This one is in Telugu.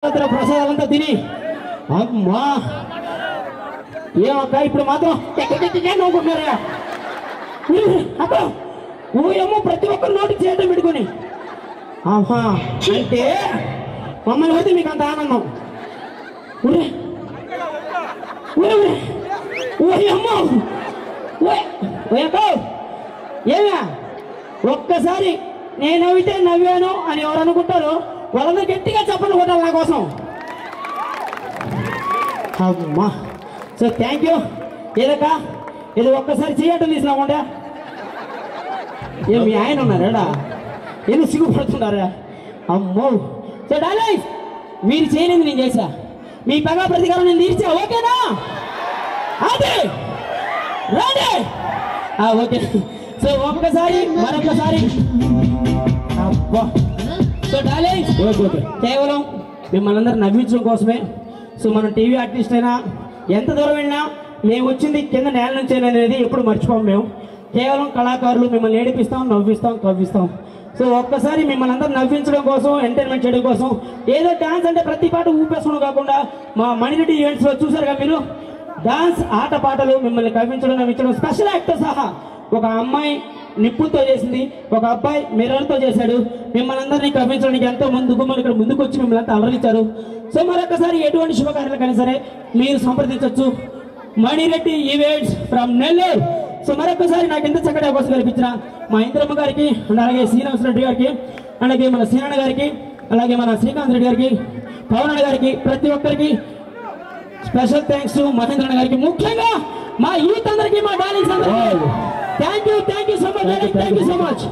ప్రసాదాలంతా తిని అమ్మా ఏమక్క ఇప్పుడు మాత్రం నవ్వుకుంటున్నారా అక్క ఊయేమో ప్రతి ఒక్కరు నోటికి చేయటం పెట్టుకొని ఆహా అంటే మమ్మల్ని పోతే మీకు అంత ఆనందం ఓయమ్మో ఏమా ఒక్కసారి నేను నవ్వితే నవ్వాను అని ఎవరు అనుకుంటారో వాళ్ళందరూ గట్టిగా చెప్పండి కొట్టాలి నా కోసం అమ్మా సో థ్యాంక్ యూ ఏదక్క ఇది ఒక్కసారి చేయటం తీసుకురాకుండా ఏం మీ ఆయన ఉన్నారా ఎందుకు సిగ్గుపడుతున్నారా అమ్మో సో డార్లింగ్స్ మీరు చేయలేదు నేను చేశా మీ పగా ప్రతీకారం నేను తీర్చా ఓకేనా అదే రాడే ఓకే సో ఒక్కసారి మరొకసారి అబ్బా సో డార్లింగ్స్ కేవలం మిమ్మల్ని అందరూ నవ్వించడం కోసమే సో మనం టీవీ ఆర్టిస్ట్ అయినా ఎంత దూరం వెళ్ళినా మేము వచ్చింది కింద నేల నుంచి అనేది ఎప్పుడు మర్చిపోం మేము కేవలం కళాకారులు మిమ్మల్ని ఏడిపిస్తాం నవ్విస్తాం కవ్విస్తాం సో ఒక్కసారి మిమ్మల్ని అందరూ నవ్వించడం కోసం ఎంటర్టైన్మెంట్ చేయడం కోసం ఏదో డాన్స్ అంటే ప్రతి పాట ఊపేసుకోవడం కాకుండా మా మణిరెడ్డి ఈవెంట్స్లో చూసారుగా మీరు డాన్స్ ఆట పాటలు మిమ్మల్ని కవ్వించడం నవ్వించడం స్పెషల్ యాక్టర్ సహా ఒక అమ్మాయి నిప్పులతో చేసింది ఒక అబ్బాయి మిర్రర్తో చేశాడు మిమ్మల్ని అందరినీ కవ్వించడానికి ఎంతో మంది గుమ్మలు ఇక్కడ ముందుకు వచ్చి మిమ్మల్ని అంతా అలరించారు సో మరొకసారి ఎటువంటి శుభకార్యాలకైనా సరే మీరు సంప్రదించవచ్చు మణిరెడ్డి ఈవెంట్స్ ఫ్రమ్ నెల్లూరు సో మరొకసారి నాకు ఎంత చక్కటి అవకాశం కల్పించిన మా ఇంద్రమ్మ గారికి అలాగే శ్రీనివాస రెడ్డి గారికి అలాగే మన శ్రీనాన్న గారికి అలాగే మన శ్రీకాంత్ రెడ్డి గారికి పవన్ గారికి ప్రతి ఒక్కరికి స్పెషల్ థ్యాంక్స్ మహేంద్రన్న గారికి ముఖ్యంగా మా యూత్ అందరికీ మా డార్లింగ్స్ అందరికీ thank you so much thank you so much